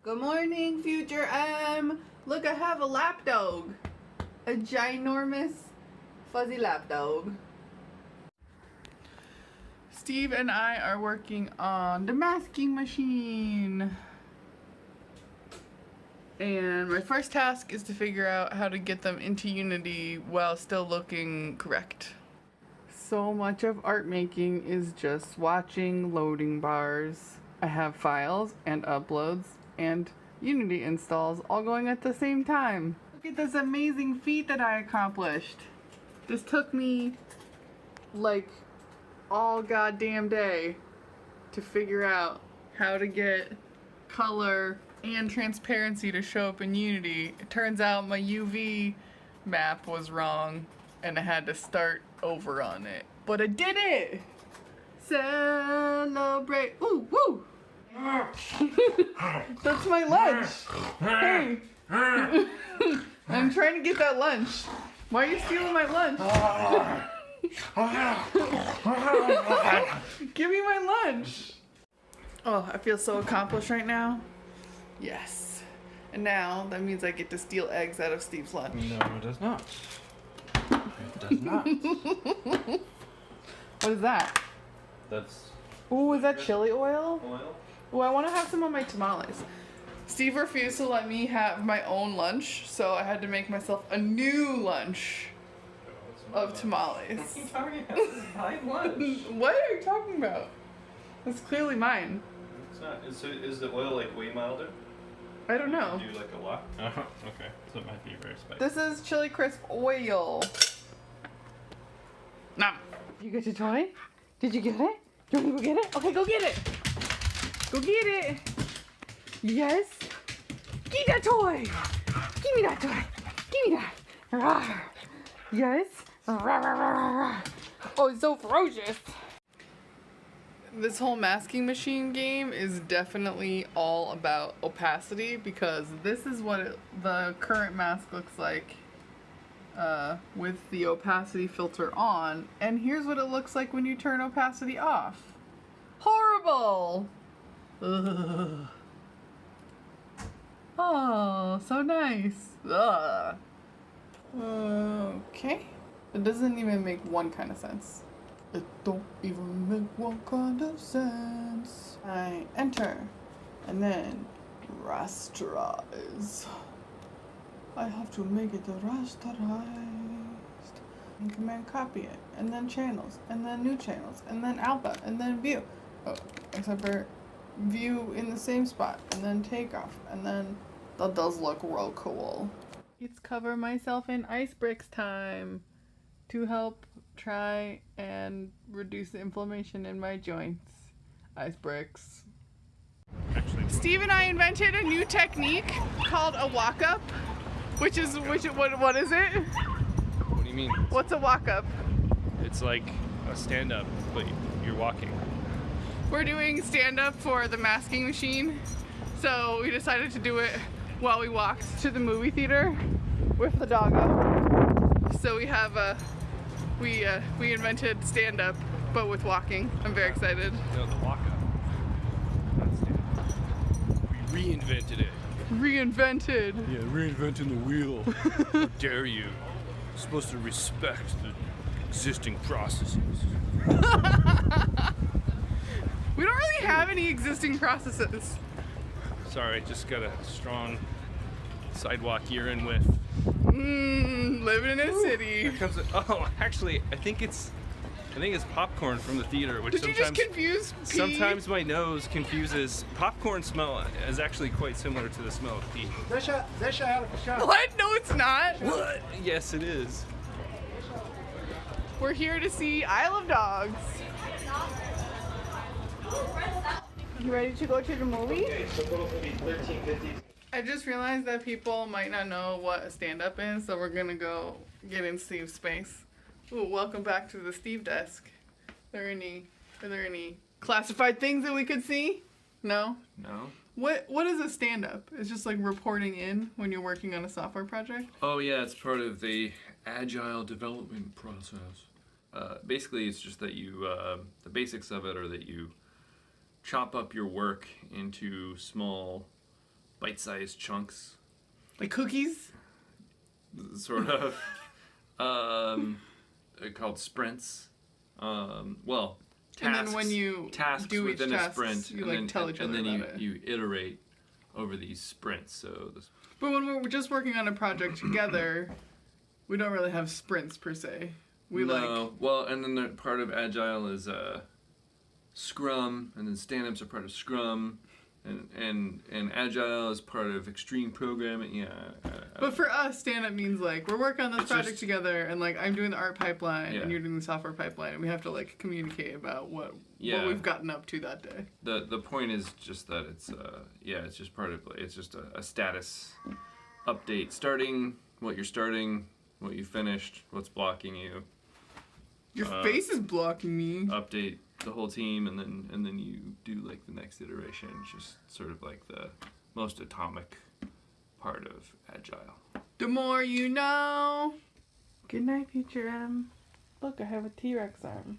Good morning, future M. Look, I have a lapdog. A ginormous, fuzzy lapdog. Steve and I are working on the masking machine. And my first task is to figure out how to get them into Unity while still looking correct. So much of art making is just watching loading bars. I have files and uploads and Unity installs all going at the same time. Look at this amazing feat that I accomplished. This took me like all goddamn day to figure out how to get color and transparency to show up in Unity. It turns out my UV map was wrong and I had to start over on it. But I did it! Celebrate! Ooh, woo! That's my lunch! Hey! I'm trying to get that lunch. Why are you stealing my lunch? Give me my lunch! Oh, I feel so accomplished right now. Yes. And now that means I get to steal eggs out of Steve's lunch. No, it does not. It does not. What is that? That's... Ooh, is that chili oil? Oil? Ooh, I want to have some of my tamales. Steve refused to let me have my own lunch, so I had to make myself a new lunch of tamales. What are you talking about? This is my lunch. What are you talking about? That's clearly mine. It's not. Is the oil like way milder? I don't know. Do like a wok? Oh, okay. So it might be very spicy. This is chili crisp oil. Nom. You get your toy? Did you get it? You want to go get it? Okay, go get it. Go get it. Yes. Give that toy. Give me that toy. Give me that. Rawr. Yes. Rawr, rawr, rawr, rawr. Oh, it's so ferocious. This whole masking machine game is definitely all about opacity because this is what the current mask looks like with the opacity filter on, and here's what it looks like when you turn opacity off. Horrible! Ugh. Oh, so nice. Ugh. Okay. It doesn't even make one kind of sense. It don't even make one kind of sense. I enter, and then rasterize. I have to make it rasterized. And command copy it, and then channels, and then new channels, and then alpha, and then view. Oh, except for view in the same spot, and then take off, and then that does look real cool. It's cover myself in ice bricks time to help try and reduce the inflammation in my joints. Ice bricks. Steve and I invented a new technique called a walk-up, what is it? What do you mean? What's a walk-up? It's like a stand-up, but you're walking. We're doing stand-up for the masking machine, so we decided to do it while we walked to the movie theater with the doggo. So we have we invented stand-up, but with walking. I'm very excited. No, the walk-up. Not stand-up. We reinvented it. Reinvented. Yeah, reinventing the wheel. How dare you? You're supposed to respect the existing processes. We don't really have any existing processes. Sorry, just got a strong sidewalk urine whiff. Living in a city. Oh, actually, I think it's popcorn from the theater, which Did you just confuse pee? Sometimes my nose confuses. Popcorn smell is actually quite similar to the smell of pee. What? No, it's not. What? Yes, it is. We're here to see Isle of Dogs. You ready to go to the movie? Okay, so total will be $13.50. I just realized that people might not know what a stand-up is, so we're gonna go get in Steve's space. Ooh, welcome back to the Steve desk. Are there any classified things that we could see? No? No. What is a stand-up? It's just like reporting in when you're working on a software project? Oh yeah, it's part of the agile development process. Basically, it's just that you, the basics of it are that you chop up your work into small bite-sized chunks, Like cookies? sort of. Called sprints. Well, tasks, And then when you tasks do each within a task, sprint, you and like then, tell each and other then about it. you iterate over these sprints. So this, But when we're just working on a project together, we don't really have sprints per se. We well, and then the part of Agile is Scrum, and then stand-ups are part of Scrum, and Agile is part of Extreme Programming. Yeah. But for us, stand-up means like we're working on this It's project just- together, and like I'm doing the art pipeline, Yeah. and you're doing the software pipeline, and we have to like communicate about what Yeah. we've gotten up to that day. The point is just that it's it's just part of it's just a status update, starting what you're starting, what you finished, what's blocking you. Your face is blocking me. Update the whole team, and then you do like the next iteration. It's just sort of like the most atomic part of Agile. The more you know. Good night, future M. Look, I have a T-Rex arm.